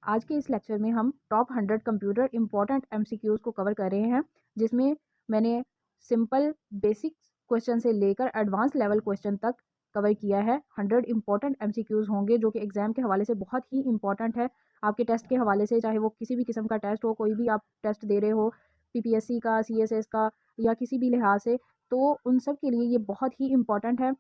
आज के इस लेक्चर में हम टॉप 100 कंप्यूटर इम्पॉर्टेंट एमसीक्यूज़ को कवर कर रहे हैं, जिसमें मैंने सिंपल बेसिक क्वेश्चन से लेकर एडवांस लेवल क्वेश्चन तक कवर किया है। 100 इम्पॉर्टेंट एमसीक्यूज़ होंगे जो कि एग्ज़ाम के हवाले से बहुत ही इम्पॉर्टेंट है। आपके टेस्ट के हवाले से, चाहे वो किसी भी किस्म का टेस्ट हो, कोई भी आप टेस्ट दे रहे हो, पीपीएससी का, सीएसएस का या किसी भी लिहाज से, तो उन सब के लिए ये बहुत ही इम्पॉर्टेंट है।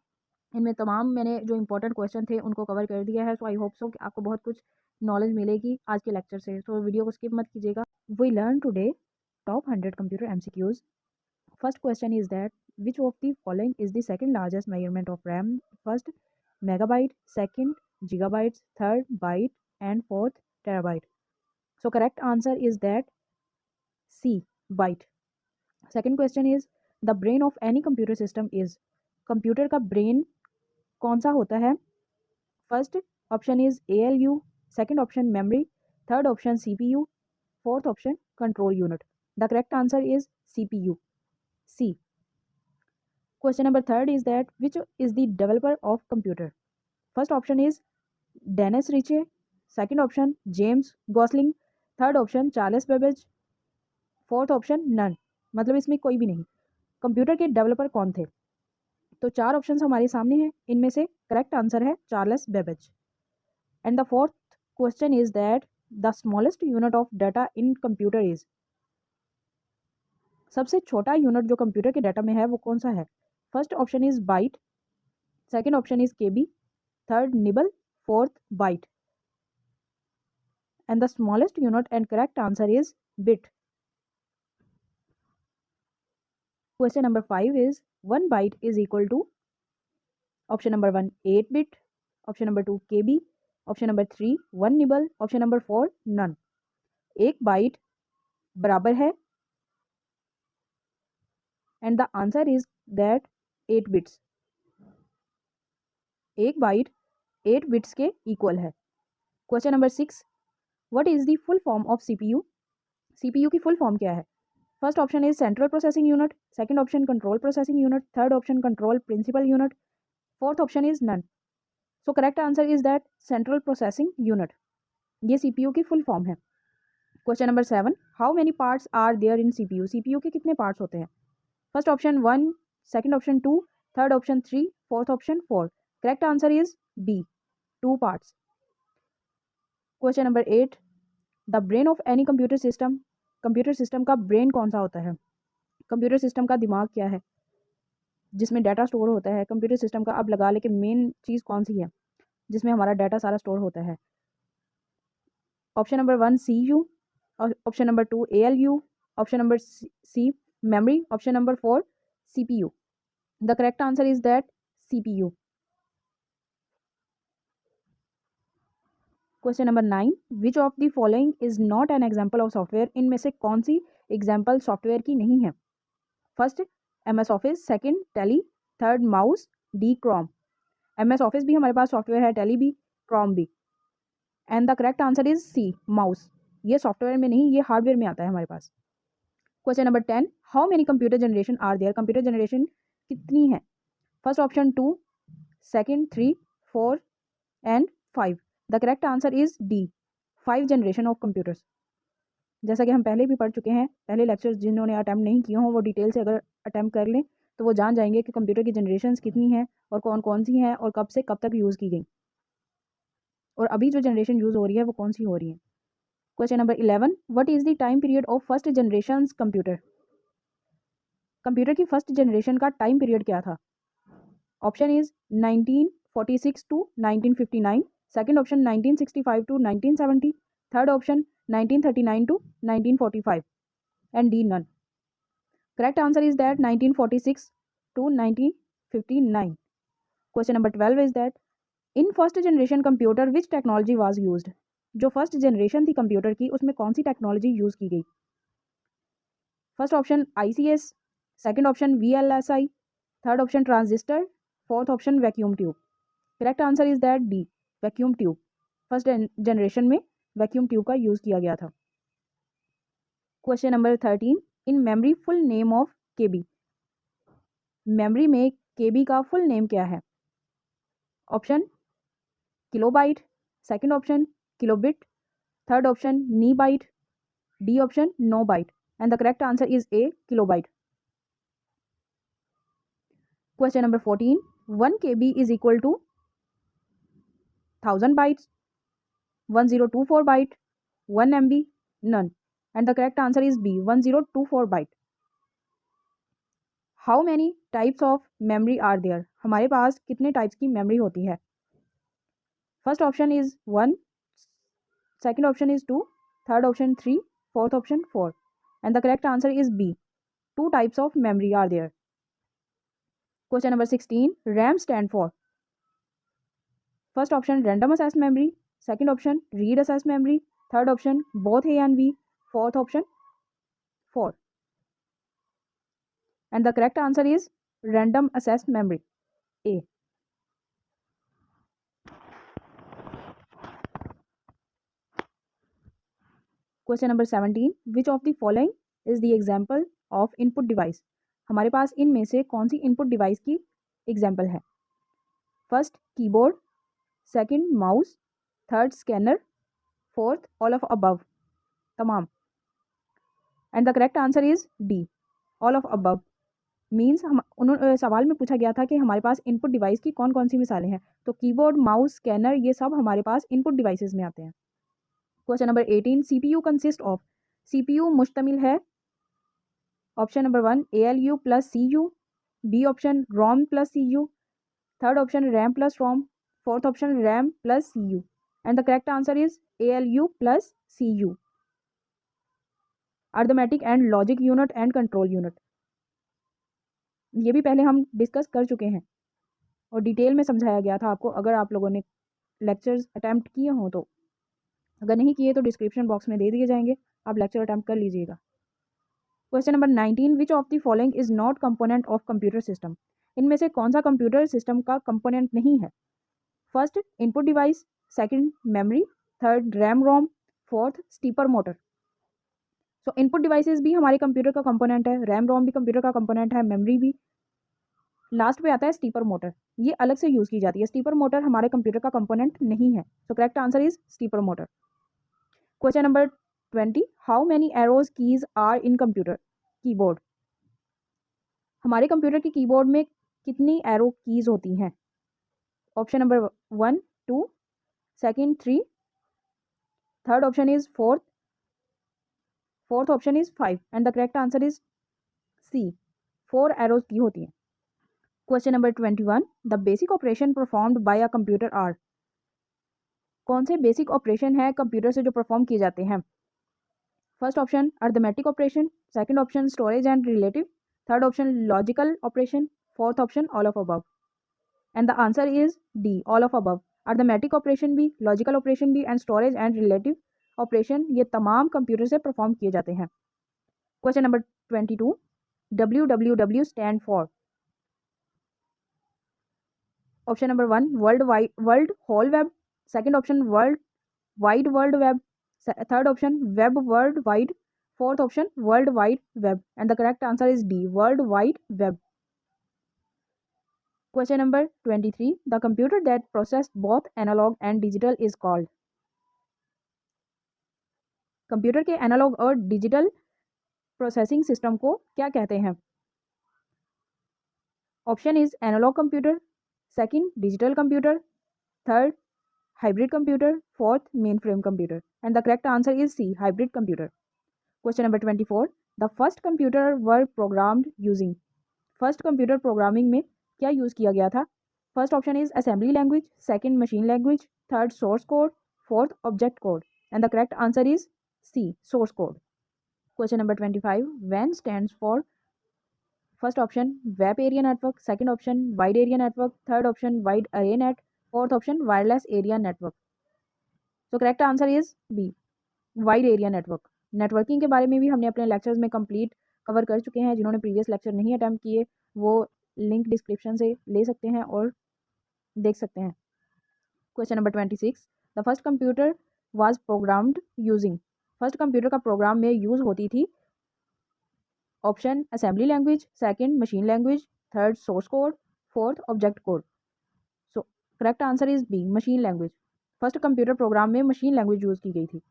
इनमें तमाम मैंने जो इम्पोर्टेंट क्वेश्चन थे उनको कवर कर दिया है। सो आई होप सो कि आपको बहुत कुछ नॉलेज मिलेगी आज के लेक्चर से। सो वीडियो को स्किप मत कीजिएगा। We learn today top 100 computer MCQs. First question is that which of the following is the second largest measurement of RAM? First megabyte, second gigabytes, third byte and fourth terabyte. So correct answer is that C, byte. Second question is the brain of any computer system is. Computer का brain कौन सा होता है? First option is ALU, second option memory, third option CPU, fourth option control unit. The correct answer is CPU, C. Question number third is that which is the developer of computer? First option is Dennis Ritchie, second option James Gosling, third option Charles Babbage, fourth option none. मतलब इसमें कोई भी नहीं. Computer के developer कौन थे? तो चार ऑप्शंस हमारे सामने हैं, इनमें से करेक्ट आंसर है Charles Babbage. And the fourth question is that the smallest unit of data in computer is. सबसे छोटा यूनिट जो कंप्यूटर के डाटा में है वो कौन सा है? First option is byte, second option is KB, third nibble, fourth byte. And the smallest unit and correct answer is bit. Question number 5 is 1 byte is equal to. Option number 1 8 bit, option number 2 KB, option number 3 1 nibble, option number 4 none. एक byte बराबर है and the answer is that 8 bits. एक byte 8 bits के equal है. Question number 6 what is the full form of CPU? CPU की full form क्या है? First option is central processing unit, second option control processing unit, third option control principal unit, fourth option is none. So correct answer is that central processing unit. ये CPU की full form है. Question number 7 how many parts are there in CPU? CPU के कितने parts होते हैं? First option 1, second option 2, third option 3, fourth option 4. Correct answer is B, 2 parts. Question number 8 the brain of any computer system. Computer system का brain कौन सा होता है? Computer system का दिमाग क्या है जिसमें डाटा स्टोर होता है? कंप्यूटर सिस्टम का अब लगा ले कि मेन चीज़ कौन सी है जिसमें हमारा डाटा सारा स्टोर होता है? Option number 1 CPU, option number 2 ALU, option number C memory, option number 4 CPU. The correct answer is that CPU. Question number 9 which of the following is not an example of software? इनमें से कौन सी example software की नहीं है? First MS office, second tally, third mouse, D Chrome. MS office भी हमारे पास software है, टैली भी, क्रोम भी. And the correct answer is C, mouse. ये सॉफ्टवेयर में नहीं, ये हार्डवेयर में आता है हमारे पास. Question number 10 how many computer generation are there? Computer generation कितनी है? First option 2, second 3, 4 and 5. The correct answer is D, 5 generation of computers. जैसा कि हम पहले भी पढ़ चुके हैं, पहले लेक्चर्स जिन्होंने अटैम्प्ट नहीं किए हों वो डिटेल से अगर अटैम्प्ट कर लें तो वो जान जाएंगे कि कंप्यूटर की जनरेशन्स कितनी हैं और कौन कौन सी हैं और कब से कब तक यूज़ की गई, और अभी जो जनरेशन यूज़ हो रही है वो कौन सी हो रही है. Question number 11 what is the time period of first generation computer? Computer की फर्स्ट जनरेशन का टाइम पीरियड क्या था? Option is 1946 to 1959, second option 1965 to 1970, third option 1939 to 1945 and D none. Correct answer is that 1946 to 1959. Question number 12 is that in first generation computer which technology was used? जो first generation थी computer की उसमें कौन सी technology use की गई? First option ICS, second option VLSI, third option transistor, fourth option vacuum tube. Correct answer is that D, vacuum tube. First generation में vacuum tube का यूज़ किया गया था. Question number 13 in memory full name of KB. Memory में KB का full name क्या है? Option kilobyte, second option kilobit, third option knee byte, D option no byte, and the correct answer is A kilobyte. Question number 14, 1 KB is equal to 1000 bytes, 1024 byte, 1 MB, none, and the correct answer is B, 1024 byte. How many types of memory are there? हमारे पास कितने types की memory होती है? First option is 1, second option is 2, third option 3, fourth option 4, and the correct answer is B, 2 types of memory are there. Question number 16, RAM stand for? First option random access memory, second option read access memory, third option both A and B, fourth option 4, and the correct answer is random access memory, A. Question number 17, which of the following is the example of input device? हमारे पास इनमें से कौन सी input device की example है? First keyboard, second mouse, third scanner, fourth all of above, तमाम, and the correct answer is D, all of above. Means हम उन्होंने सवाल में पूछा गया था कि हमारे पास इनपुट डिवाइस की कौन कौन सी मिसालें हैं, तो कीबोर्ड, माउस, स्कैनर, ये सब हमारे पास इनपुट डिवाइसेस में आते हैं। Question number 18, CPU consist of? CPU मुश्तमिल है option number 1 ALU plus CU, B option ROM plus CU, third option RAM plus ROM, fourth option RAM plus CU, and the correct answer is ALU plus CU। Arithmetic and logic unit and control unit, ये भी पहले हम discuss कर चुके हैं और detail में समझाया गया था आपको, अगर आप लोगों ने लेक्चर्स अटैम्प्ट किए हों तो। अगर नहीं किए तो डिस्क्रिप्शन बॉक्स में दे दिए जाएंगे, आप लेक्चर अटैम्प्ट कर लीजिएगा। Question number 19, which of the following is not component of computer system? इनमें से कौन सा कंप्यूटर सिस्टम का कंपोनेंट नहीं है? First input device, second memory, third RAM ROM, fourth stepper motor. So input devices भी हमारे कंप्यूटर का कंपोनेंट है, रैम रोम भी कंप्यूटर का कंपोनेंट है, मेमोरी भी। लास्ट पे आता है स्टीपर मोटर, ये अलग से यूज़ की जाती है। स्टीपर मोटर हमारे कंप्यूटर का कंपोनेंट नहीं है, so correct answer is stepper motor. Question number 20, how many arrows keys are in computer keyboard? हमारे कंप्यूटर के कीबोर्ड में कितनी एरो कीज होती हैं? Option number 1 2, second 3, third option is 4, fourth option is 5, and the correct answer is C, 4 arrows की होती हैं। Question number 21, the basic operation performed by a computer are? कौन से बेसिक ऑपरेशन है कंप्यूटर से जो परफॉर्म किए जाते हैं? First option arithmetic operation, second option storage and relative, third option logical operation, fourth option all of above, and the answer is D, all of above. Arithmetic operation भी, logical operation भी, and storage and relative operation, ये तमाम computer से perform किए जाते हैं। Question number 22, WWW stand for? Option number 1 world whole web, second option world wide world web, third option web world wide, fourth option world wide web, and the correct answer is D, world wide web. Question number 23, the computer that process both analog and digital is called? Computer के analog और digital processing system को क्या कहते हैं? Option is analog computer, second digital computer, third hybrid computer, fourth mainframe computer, and the correct answer is C, hybrid computer. Question number 24, the first computer were programmed using? First computer programming में क्या use किया गया था? First option is assembly language, second machine language, third source code, fourth object code, and the correct answer is C, source code. Question number 25, WAN stands for? First option web area network, second option wide area network, third option wide area net, fourth option wireless area network. तो correct answer is B, wide area network. Networking के बारे में भी हमने अपने lectures में complete cover कर चुके हैं। जिन्होंने प्रीवियस लेक्चर नहीं अटैम्प्ट किए वो लिंक डिस्क्रिप्शन से ले सकते हैं और देख सकते हैं। Question number 26, the first computer was programmed using? First computer का प्रोग्राम में यूज़ होती थी option assembly language, second machine language, third source code, fourth object code. So correct answer is B, machine language. First computer program में machine language use की गई थी।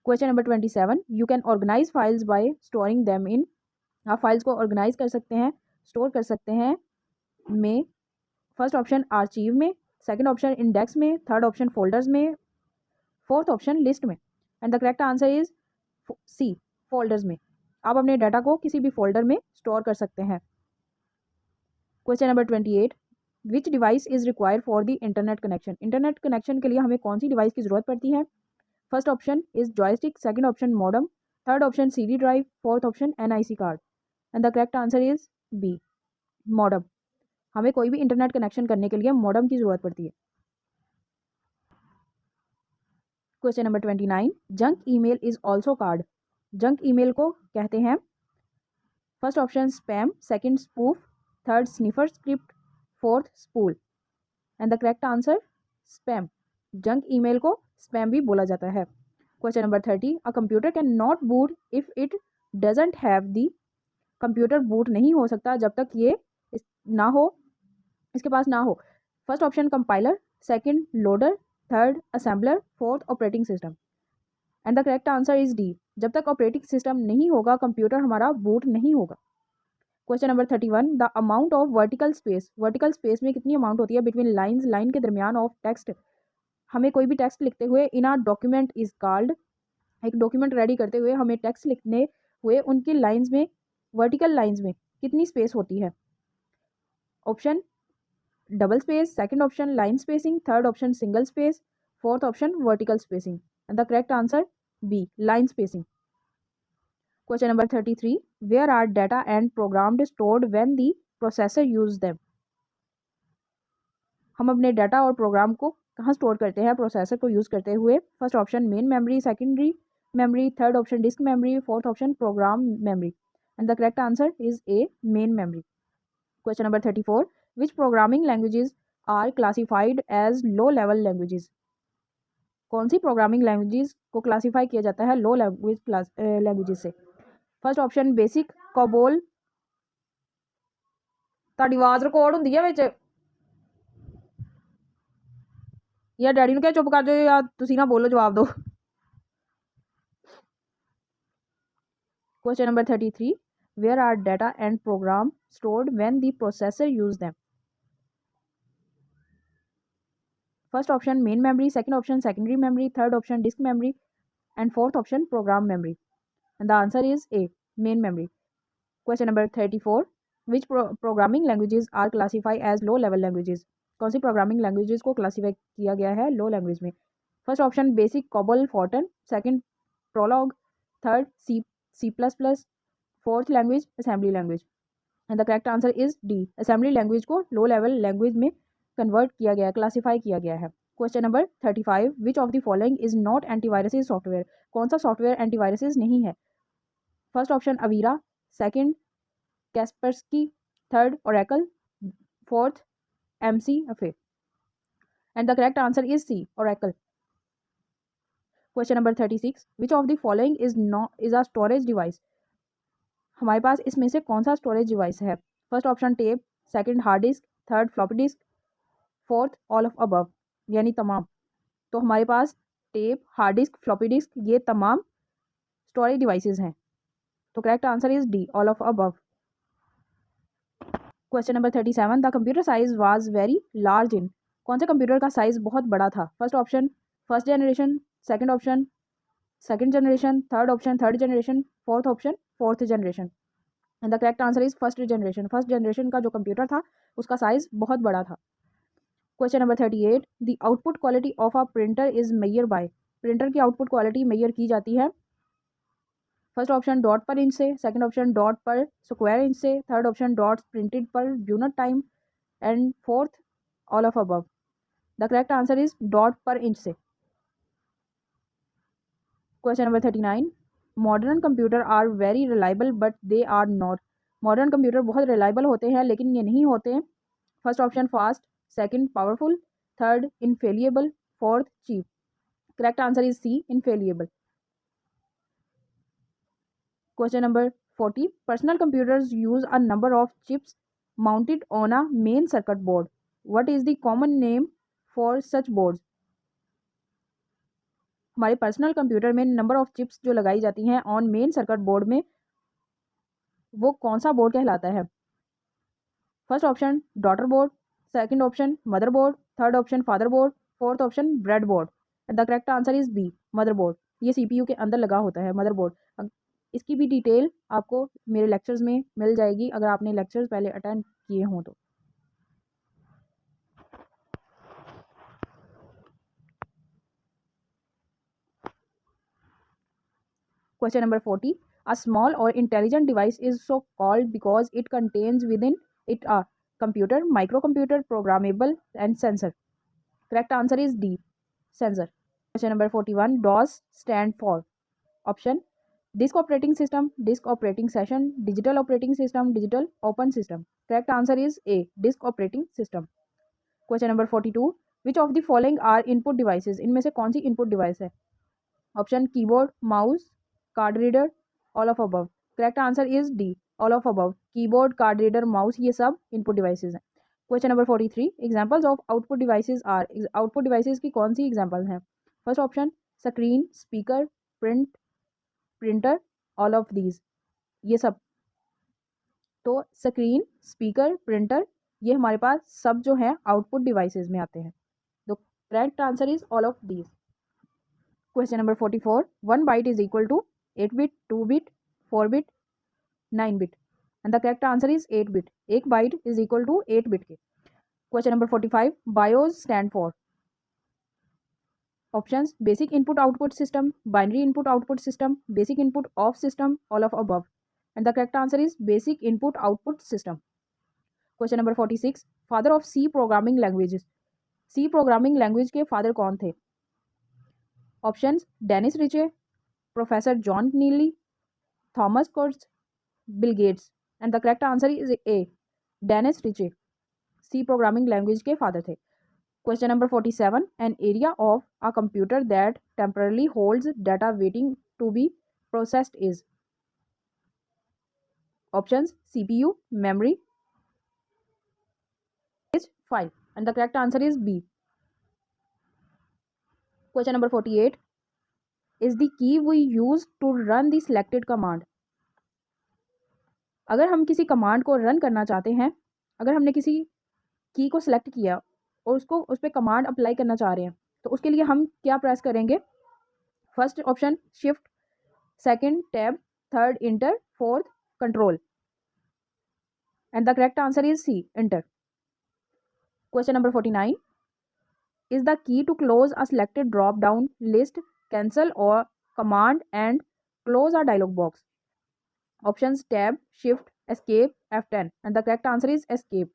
Question number 27, you can organize files by storing them in. आप files को organise कर सकते हैं, store कर सकते हैं में। फर्स्ट ऑप्शन आर्चीव में, सेकंड ऑप्शन इंडेक्स में, थर्ड ऑप्शन फोल्डर्स में, फोर्थ ऑप्शन लिस्ट में। And the correct answer is C, folders में। आप अपने डाटा को किसी भी फोल्डर में स्टोर कर सकते हैं। Question number 28, which device is required for the internet connection. Internet connection के लिए हमें कौन सी डिवाइस की ज़रूरत पड़ती है? First option is joystick, second option modem, third option CD drive, fourth option NIC card. And the correct answer is B, modem. हमें कोई भी इंटरनेट कनेक्शन करने के लिए मॉडम की ज़रूरत पड़ती है। Question number 29, junk email is also card. Junk email को कहते हैं first option spam, second spoof, third sniffer script, fourth spool. And the correct answer spam. Junk email को स्पैम भी बोला जाता है। Question number 30, a computer can not boot if it doesn't have the. Computer boot नहीं हो सकता जब तक ये ना हो, इसके पास ना हो। First option compiler, second loader, third assembler, fourth operating system. And the correct answer is D, जब तक ऑपरेटिंग सिस्टम नहीं होगा कंप्यूटर हमारा बूट नहीं होगा। Question number 31, the amount of vertical space. Vertical space में कितनी अमाउंट होती है बिटवीन लाइंस, लाइन के दरमियान ऑफ टेक्स्ट। हमें कोई भी टेक्स्ट लिखते हुए इन आर डॉक्यूमेंट इज कॉल्ड। एक डॉक्यूमेंट रेडी करते हुए हमें टेक्स्ट लिखने हुए उनकी लाइंस में, वर्टिकल लाइंस में कितनी स्पेस होती है? Option double space, second option line spacing, third option single space, fourth option vertical spacing. And the correct answer B, line spacing. Question number 33, where are data and programmed stored when the processor use them. हम अपने data और programme को कहाँ store करते हैं processor को use करते हुए? First option main memory, secondary memory, third option disk memory, fourth option program memory. And the correct answer is A, main memory. Question number 34, which programming languages are classified as low level languages. कौन सी programming languages को classify किया जाता है low languages से? First option BASIC, COBOL. ਤੁਹਾਡੀ ਆਵਾਜ਼ ਰਿਕਾर्ड ਹੁੰਦੀ ਹੈ ਵਿੱਚ, या डैडी ਨੂੰ ਕਿਹਾ ਚੁੱਪ ਕਰ ਜਾਓ, या ਤੁਸੀਂ ਨਾ ਬੋਲੋ, ਜਵਾਬ ਦਿਓ। Question number 33, where are data and program stored when the processor use them. First option main memory, second option secondary memory, third option disk memory, and fourth option program memory. And the answer is A, main memory. Question number 34, which programming languages are classify as low level languages. कौन सी programming languages को classify किया गया है low language में? First option BASIC, cobble, फॉर्टन, second Prolog, third C plus plus, fourth language assembly language. And the correct answer is D, assembly language को low level language में convert किया गया, classify किया गया है। Question number 35, which of the following is not antivirus software. कौन सा software antivirus नहीं है? First option Avira, second Kaspersky, third Oracle, fourth McAfee। And the correct answer is C, Oracle. Question number 36, which of the following is a storage device. हमारे पास इसमें से कौन सा स्टोरेज डिवाइस है? First option tape, second hard disk, third floppy disk, fourth all of above, यानी तमाम। तो हमारे पास tape, hard disk, floppy disk, ये तमाम स्टोरेज डिवाइसेस हैं। तो correct answer is D, all of above. Question number 37, the computer size was very large in. कौन से कंप्यूटर का साइज बहुत बड़ा था? First option first generation, second option second generation, third option third generation, fourth option fourth generation. And the correct answer is first generation. First generation का जो computer था उसका साइज बहुत बड़ा था। Question number 38, the output quality of a printer is measure by. Printer की output quality major की जाती है first option dot per inch से, सेकंड ऑप्शन डॉट पर स्क्वायर इंच से, third option dots printed per unit time, and fourth all of above. The correct answer is dot per inch से। Question number 39, modern computer are very reliable but they are not. Modern computer बहुत reliable होते हैं लेकिन ये नहीं होते। First option fast, second powerful, third infallible, fourth cheap. Correct answer is C, infallible. Question number 40, personal computers use a number of chips mounted on a main circuit board. What is the common name for such boards? हमारे personal computer में number of chips जो लगाई जाती हैं on main circuit board में, वो कौन सा बोर्ड कहलाता है? First option daughter board, second option mother board, third option father board, fourth option bread board. The correct answer is B, mother board. ये सीपीयू के अंदर लगा होता है मदर बोर्ड। इसकी भी डिटेल आपको मेरे लेक्चर्स में मिल जाएगी अगर आपने लेक्चर्स पहले अटेंड किए हों तो। Question number 40. A small or intelligent device is so called because it contains within it a computer, microcomputer, programmable, and sensor. Correct answer is D, sensor. Question number 41. DOS stand for option disk operating system, disk operating session, digital operating system, digital open system. Correct answer is A, disk operating system. Question number 42. Which of the following are input devices? इनमें से कौन सी input device है? Option keyboard, mouse, card reader, all of above. Correct answer is D, all of above. Keyboard, card reader, mouse ये सब input devices हैं. Question number 43. Examples of output devices are, output devices की कौन सी example हैं? First option screen, speaker, print, printer, all of these. ये सब तो screen, speaker, printer ये हमारे पास सब जो है आउटपुट डिवाइसेस में आते हैं. तो correct answer is all of these. Question number 44. 1 byte is equal to 8 bit, 2 bit, 4 bit, 9 bit. And the correct answer is 8 bit. एक byte is equal to 8 bit के. Question number 45. BIOS stand for options basic input output system, binary input output system, basic input of system, all of above. And the correct answer is basic input output system. Question number 46. Father of C programming languages. C programming language के father कौन थे? Options Dennis Ritchie, professor John नीली, Thomas Coats, Bill Gates. And the correct answer is A, Dennis Ritchie C programming language के father थे. Question number 47. An area of a computer that temporarily holds data waiting to be processed is. Options CPU, memory, 5. And the correct answer is B. Question number 48. Is the key we use to run the selected command. अगर हम किसी command को run करना चाहते हैं, अगर हमने किसी की को सिलेक्ट किया और उसको उस पर कमांड अप्लाई करना चाह रहे हैं, तो उसके लिए हम क्या प्रेस करेंगे? First option shift, second tab, third enter, fourth control. And the correct answer is C, enter. Question number 49. Is the key to close a selected drop down list, cancel or command and close a dialog box? Options tab, shift, escape, F10. And the correct answer is escape.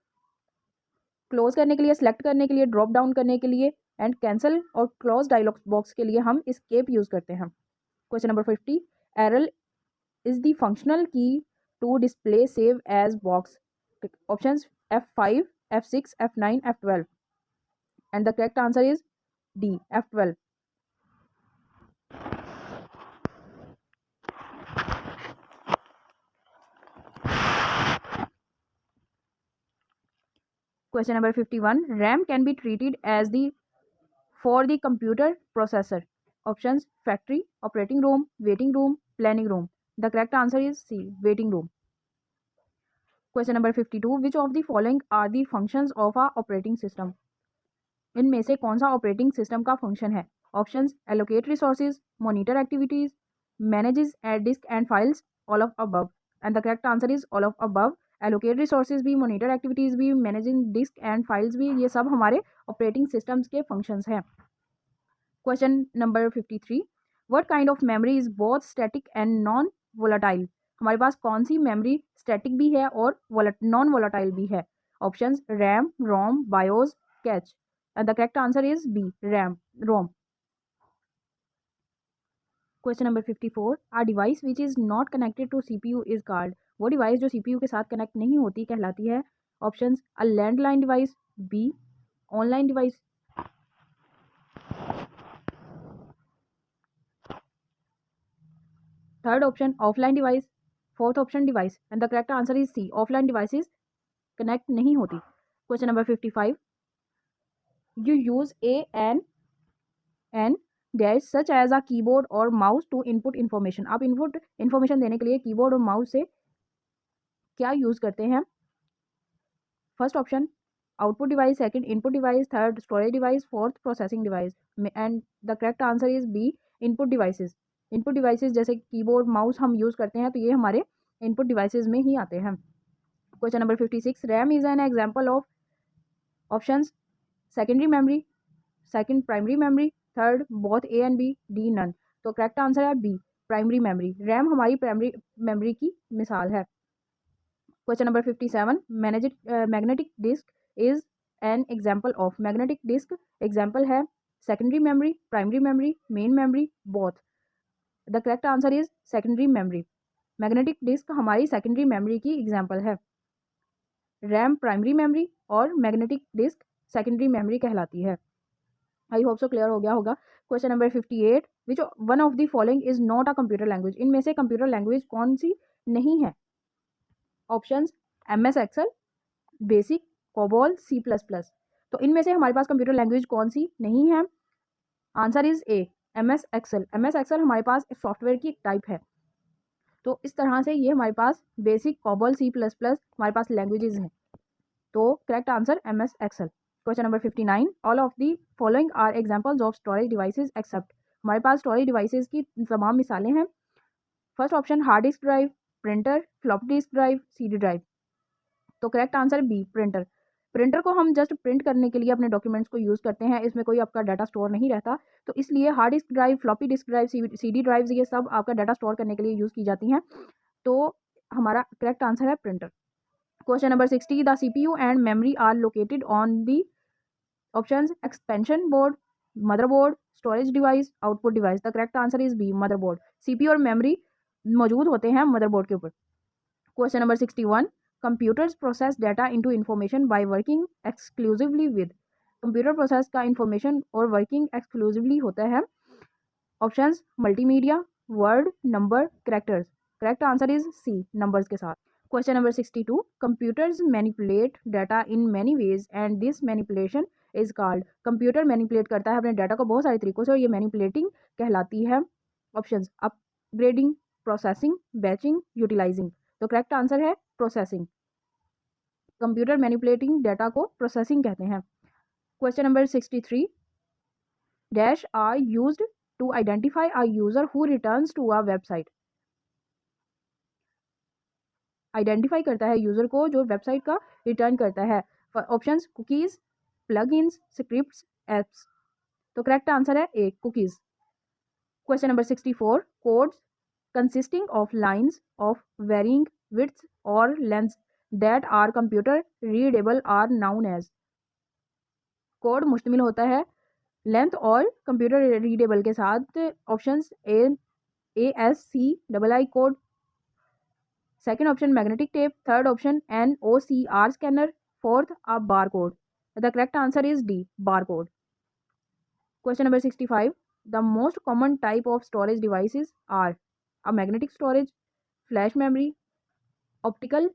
Close करने के लिए, select करने के लिए, drop down करने के लिए and cancel और क्लोज डायलॉग बॉक्स के लिए हम escape यूज करते हैं. Question number 50. एरल is the functional key to display save as box. Options F5, F6, F9, F12. And the correct answer is D, F12. Question number 51. RAM can be treated as the for the computer processor. Options factory, operating room, waiting room, planning room. The correct answer is C, waiting room. Question number 52. Which of the following are the functions of a operating system? इनमें से कौन सा operating system का function है? Options allocate resources, monitor activities, manages at disk and files, all of above. And the correct answer is all of above. Allocate resources भी, monitor activities भी, managing disk and files भी, ये सब हमारे operating systems के functions हैं. Question number 53. What kind of memory is both static and non volatile. हमारे पास कौन सी मेमोरी स्टैटिक भी है और नॉन वोलाटाइल भी है? Options RAM, ROM, BIOS, cache. And the correct answer is B, RAM, ROM. Question number 54. A device which is not connected to CPU is called. वो device जो CPU के साथ connect नहीं होती कहलाती है. Options A landline device, B, online device, third option offline device, fourth option device. And the correct answer is C, offline devices connect नहीं होती. Question number 55. You use a, an dash such as a keyboard और mouse to input information. आप input information देने के लिए keyboard और mouse से क्या यूज़ करते हैं? First option output device, second input device, third storage device, fourth processing device. And the correct answer is B, input devices. Input devices जैसे कीबोर्ड माउस हम यूज़ करते हैं तो ये हमारे इनपुट डिवाइसेस में ही आते हैं। Question number 56, RAM is an example of options secondary memory, second primary memory, third both A and B, D none. तो करेक्ट आंसर है बी, प्राइमरी मेमोरी। रैम हमारी प्राइमरी मेमोरी की मिसाल है। Question number 57, magnetic disk is an example of. Magnetic disk example है secondary memory, primary memory, main memory, both. The correct answer is secondary memory. Magnetic disk हमारी secondary memory की example है। RAM primary memory और magnetic disk secondary memory कहलाती है। I hope so clear हो गया होगा। Question number 58, which one of the following is not a computer language. इनमें से कंप्यूटर लैंग्वेज कौन सी नहीं है? Options MS Excel, BASIC, COBOL, C++। तो इनमें से हमारे पास कंप्यूटर लैंग्वेज कौन सी नहीं है? Answer is A, MS Excel. MS Excel हमारे पास सॉफ्टवेयर की एक टाइप है। तो इस तरह से ये हमारे पास बेसिक, कोबॉल, C++ हमारे पास लैंग्वेजेस हैं। तो correct answer MS Excel. Question number 59, all of the following are examples of storage devices except. हमारे पास स्टोरेज डिवाइसेज की तमाम मिसालें हैं। First option hard disk drive, printer, floppy disk drive, CD drive. तो correct answer B, printer. Printer को हम just print करने के लिए अपने डॉक्यूमेंट्स को यूज़ करते हैं, इसमें कोई आपका डाटा स्टोर नहीं रहता। तो इसलिए hard disk drive, floppy disk drive, CD drives ये सब आपका डाटा स्टोर करने के लिए यूज़ की जाती हैं। तो हमारा करेक्ट आंसर है printer. Question number 60, the CPU and memory are located on the options expansion board, motherboard, storage device, output device. The correct answer is B, motherboard. CPU और मेमोरी मौजूद होते हैं मदरबोर्ड के ऊपर। Question number 61, computers process data into information by working exclusively with. Computer process का information और working exclusively होता है। Options multimedia, word, number, characters. Correct answer is C, numbers के साथ। Question number 62, computers manipulate data in many ways and this manipulation is called. Computer manipulate करता है अपने data को बहुत सारे तरीकों से और ये मैनिपुलेटिंग कहलाती है। Options upgrading, processing, batching, utilizing. तो करेक्ट आंसर है प्रोसेसिंग। कंप्यूटर मैनिपुलेटिंग डाटा को प्रोसेसिंग कहते हैं। Question number 63, dash are used to identify a user who returns to a website. Identify करता है यूजर को जो वेबसाइट का रिटर्न करता है। Options cookies, plugins, scripts, apps. तो करेक्ट आंसर है A, cookies. Question number 64, codes consisting of lines of varying widths or lengths that are computer readable are known as। Code मुश्तमिल होता है लेंथ और computer readable के साथ। Options ASCII code, second option magnetic tape, third option NOCR scanner, fourth a bar code. The correct answer is D, bar code. Question number 65, the most common type of storage devices are a magnetic storage, flash memory, optical,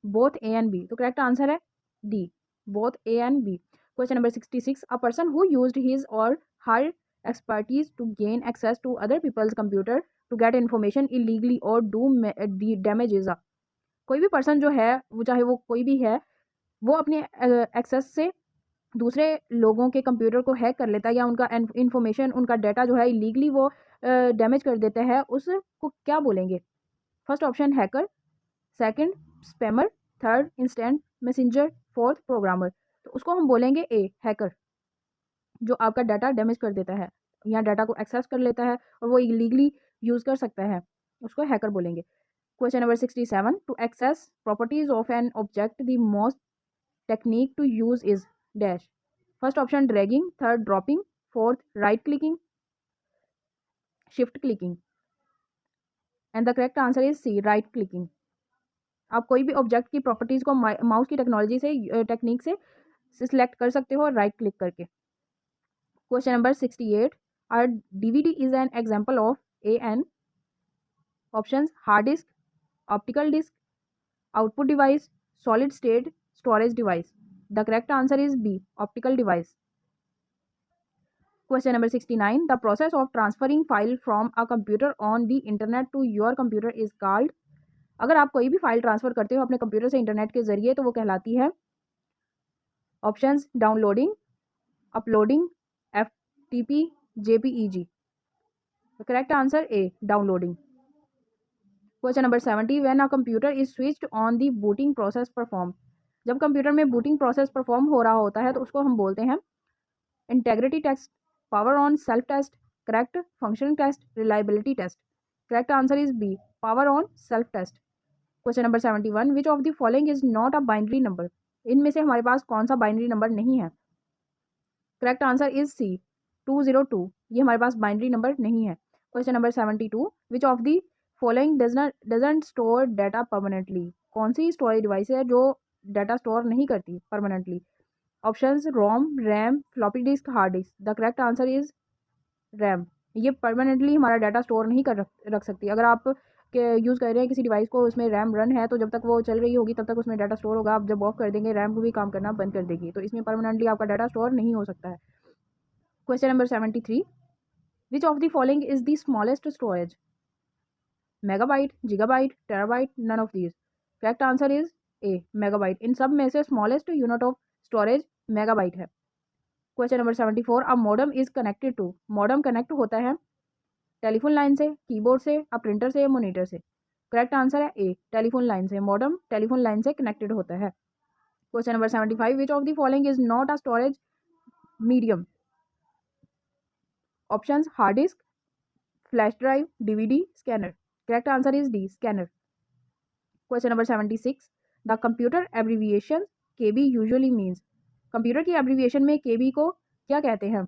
both A and B. तो correct answer है D, both A and B. Question number 66, a person who used his or her expertise to gain access to other people's computer to get information illegally or do damages. कोई भी person जो है वो चाहे वो कोई भी है वो अपने एक्सेस से दूसरे लोगों के कंप्यूटर को हैक कर लेता है या उनका इन्फॉर्मेशन, उनका डाटा जो है इलीगली वो डैमेज कर देता है, उसको क्या बोलेंगे? First option hacker, second spammer, third instant messenger, fourth programmer. तो उसको हम बोलेंगे ए, हैकर, जो आपका डाटा डैमेज कर देता है या डाटा को एक्सेस कर लेता है और वो इलीगली यूज़ कर सकता है, उसको हैकर बोलेंगे। Question number 67, to access properties of an object the most technique to use is dash. First option dragging, third dropping, fourth right clicking, shift clicking. And the correct answer is C, right clicking. आप कोई भी object की properties को mouse की technology से technique से select कर सकते हो राइट क्लिक करके। Question number 68, are DVD is an example of A an. Options hard disk, optical disk, output device, solid state storage device. The correct answer is B, optical device. Question number 69, the process of transferring file from a computer on the internet to your computer is called. अगर आप कोई भी file transfer करते हो अपने computer से internet के जरिए तो वो कहलाती है options downloading, uploading, FTP, JPEG। Correct answer A downloading. Question number 70, when a computer is switched on the booting process perform. जब कंप्यूटर में बूटिंग प्रोसेस परफॉर्म हो रहा होता है तो उसको हम बोलते हैं integrity test, power on, self test, correct, function test, reliability test. Correct answer is B, power on self test. Question number 71, which of the following is not a binary number. इनमें से हमारे पास कौन सा बाइनरी नंबर नहीं है। Correct answer is सी 202, ये हमारे पास बाइनरी नंबर नहीं है। Question number 72, which of the following doesn't store data permanently. कौन सी स्टोरेज डिवाइस है जो डाटा स्टोर नहीं करती permanently. Options ROM, RAM, floppy disk, hard disk. The correct answer is RAM. ये परमानेंटली हमारा डाटा स्टोर नहीं कर रख सकती। अगर आप के यूज़ कर रहे हैं किसी डिवाइस को, उसमें रैम रन है तो जब तक वो चल रही होगी तब तक उसमें डाटा स्टोर होगा। आप जब ऑफ कर देंगे रैम को भी काम करना बंद कर देगी, तो इसमें परमानेंटली आपका डाटा स्टोर नहीं हो सकता है। Question number 73, which of the following is the smallest storage. Megabyte, gigabyte, terabyte, none of these. Correct answer is A megabyte. इन सब में से smallest unit of storage megabyte है। Question number 74, a modem is connected to. Modem connect होता है telephone line से, keyboard से, या प्रिंटर से, या मॉनिटर से। करेक्ट आंसर है ए टेलीफोन लाइन से। मॉडम टेलीफोन लाइन से कनेक्टेड होता है। Question number 75, which of the following is not a storage medium. Options hard disk, flash drive, DVD, scanner. Correct answer is D scanner. Question number 76, the computer abbreviation KB usually means. Computer की abbreviation में KB को क्या कहते हैं।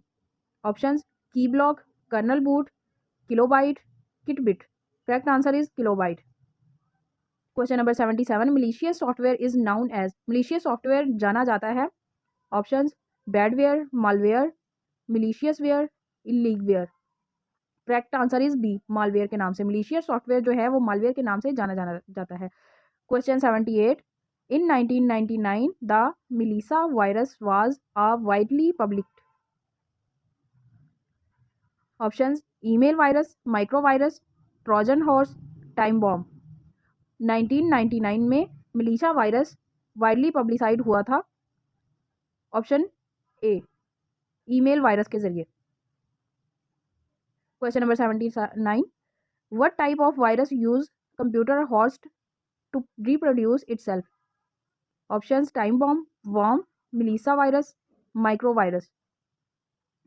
Options key block, kernel boot, kilobyte, kit bit. Correct answer is kilobyte. Question number 77, malicious software is known as. Malicious software जाना जाता है। Options badware, malware, malicious ware, इलीगवेयर। Correct answer is B malware के नाम से। मलिशियस सॉफ्टवेयर जो है वो मालवेयर के नाम से जाना जाता है। Question 78, in 1999 the Melissa virus was a widely publicised. Options email virus, micro virus, Trojan horse, time bomb. 1999 में मिलिशा वायरस वाइडली पब्लिसाइड हुआ था। ऑप्शन ए ईमेल वायरस के जरिए। Question number 79, what type of virus use computer host to reproduce itself. Options time bomb, worm, Melissa virus, micro virus.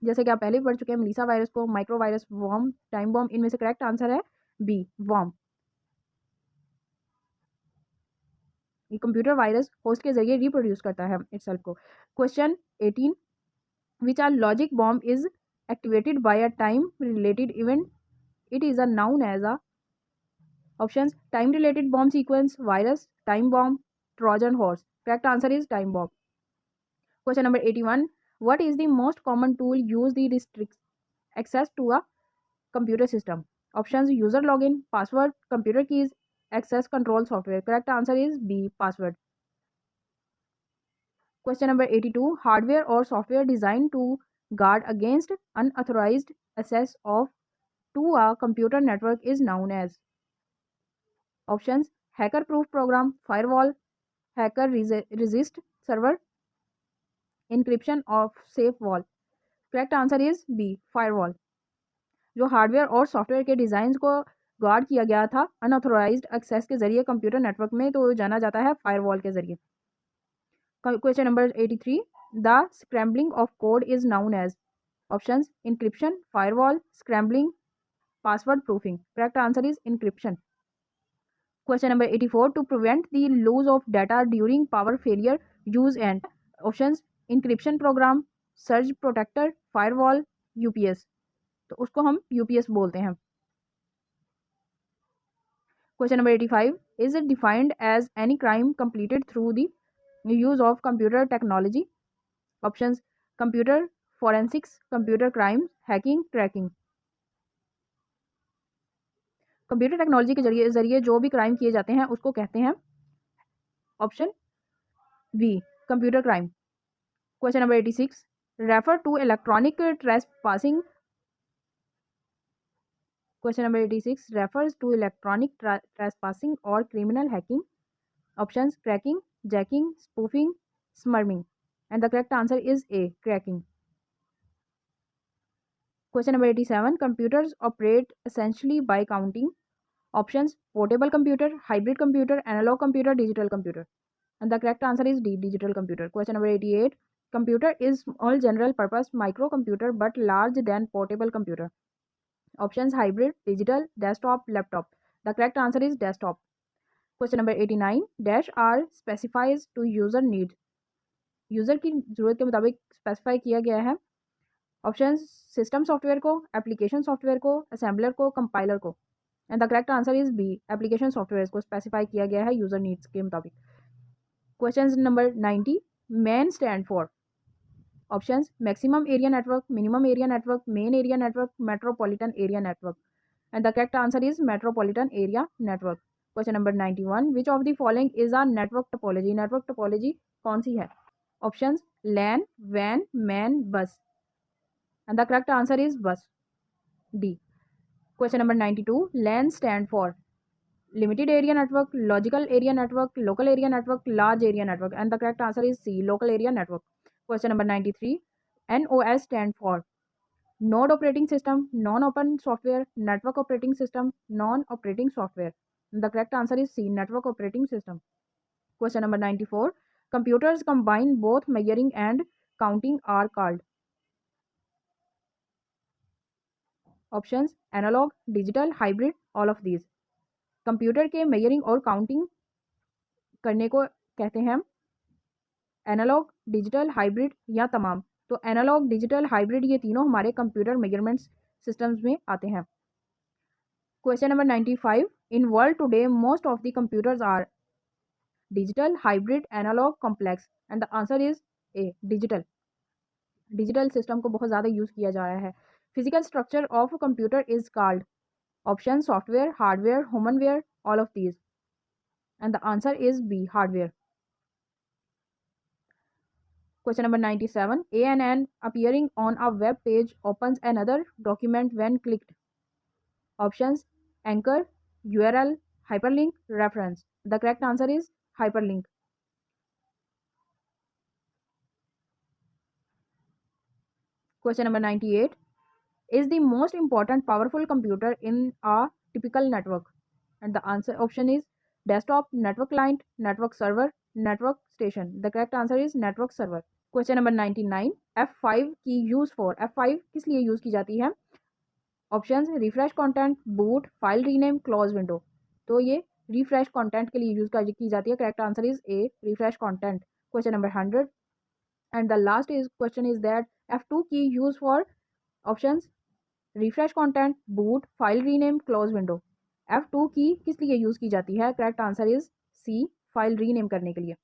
जैसे कि आप पहले भी पढ़ चुके हैं मिलिसा वायरस को, micro virus, worm, time bomb. इनमें से करेक्ट आंसर है बी वर्म। ये कंप्यूटर वायरस होस्ट के जरिए रिप्रोड्यूस करता है इटसेल्फ को। Question 18, which are logic bomb is activated by a time related event, it is a known as a. Options time related bomb sequence, virus, time bomb, Trojan horse. Correct answer is time bomb. Question number 81, what is the most common tool use the restrict access to a computer system. Options user login, password, computer keys, access control software. Correct answer is B password. Question number 82, hardware और software design to guard against unauthorised access of to a computer network is known as. Options hacker proof program, firewall, hacker resist server, encryption of safe wall. Correct answer is B firewall. जो hardware और software के design को guard किया गया था unauthorised access के जरिए computer network में, तो जाना जाता है फायरवॉल के जरिए। Question number 83, the scrambling of code is known as. Options encryption, firewall, scrambling, password proofing. Correct answer is encryption. Question number 84, to prevent the lose of data during power failure use and. Options encryption program, surge protector, firewall, UPS। तो उसको हम UPS बोलते हैं। Question number 85, is it defined as any crime completed through the use of computer technology. Options computer forensics, computer crime, hacking, tracking. Computer technology के जरिए जो भी crime किए जाते हैं उसको कहते हैं option B computer crime. Question number 86, refer to electronic trespassing. Question number 86 refers to electronic trespassing और criminal hacking. Options cracking, jacking, spoofing, smurfing, and the correct answer is A cracking. Question number 87 computers operate essentially by counting. Options portable computer, hybrid computer, analogue computer, digital computer, and the correct answer is D digital computer. Question number 88 computer is all general purpose micro computer but large than portable computer. Options hybrid, digital, desktop, laptop, the correct answer is desktop. Question number 89 dash are specifies to user need. User की जरूरत के मुताबिक specify किया गया है। Option system software को, application software को, assembler को, कंपाइलर को, and the correct answer is B application software को स्पेसिफाई किया गया है यूजर नीड्स के मुताबिक। Question number 90 MAN stand for. Options maximum area network, minimum area network, main area network, metropolitan area network, and the correct answer is metropolitan area network. Question number 91 which of the following is a network topology. Network topology कौन सी है? Options LAN, वैन, MAN, bus, and the correct answer is bus, D. Question number 92 LAN stand for limited area network, logical area network, local area network, large area network, and the correct answer is C local area network. Question number 93 NOS stand for node operating system, non open software, network operating system, non operating software, the correct answer is C network operating system. Question number 94 computers combine both measuring and counting are called. Options analog, digital, hybrid, all of these. Computer के measuring और counting करने को कहते हैं analogue, digital, hybrid या तमाम। तो analogue, digital, hybrid ये तीनों हमारे कंप्यूटर मेजरमेंट्स सिस्टम्स में आते हैं। Question number 95 in world today most of the computers are digital, hybrid, analogue, complex, and the answer is A digital. Digital system को बहुत ज़्यादा यूज़ किया जा रहा है। Physical structure of computer is called. Option software, hardware, humanware, all of these, and the answer is B hardware. Question number 97 ANN appearing on a web page opens another document when clicked. Options anchor, URL, hyperlink, reference. The correct answer is hyperlink. Question number 98 is the most important powerful computer in a typical network, and the answer option is desktop, network client, network server, network station. The correct answer is network server. Question number 99 F5 की use for. F5 किस लिए use की जाती है? Options refresh content, boot, file rename, close window. तो ये refresh content के लिए यूज़ की जाती है। Correct answer is A refresh content. Question number 100 and the last is question is that F2 key use for. Options refresh content, boot, file rename, close window. F2 key किस लिए use की जाती है? Correct answer is C file rename करने के लिए।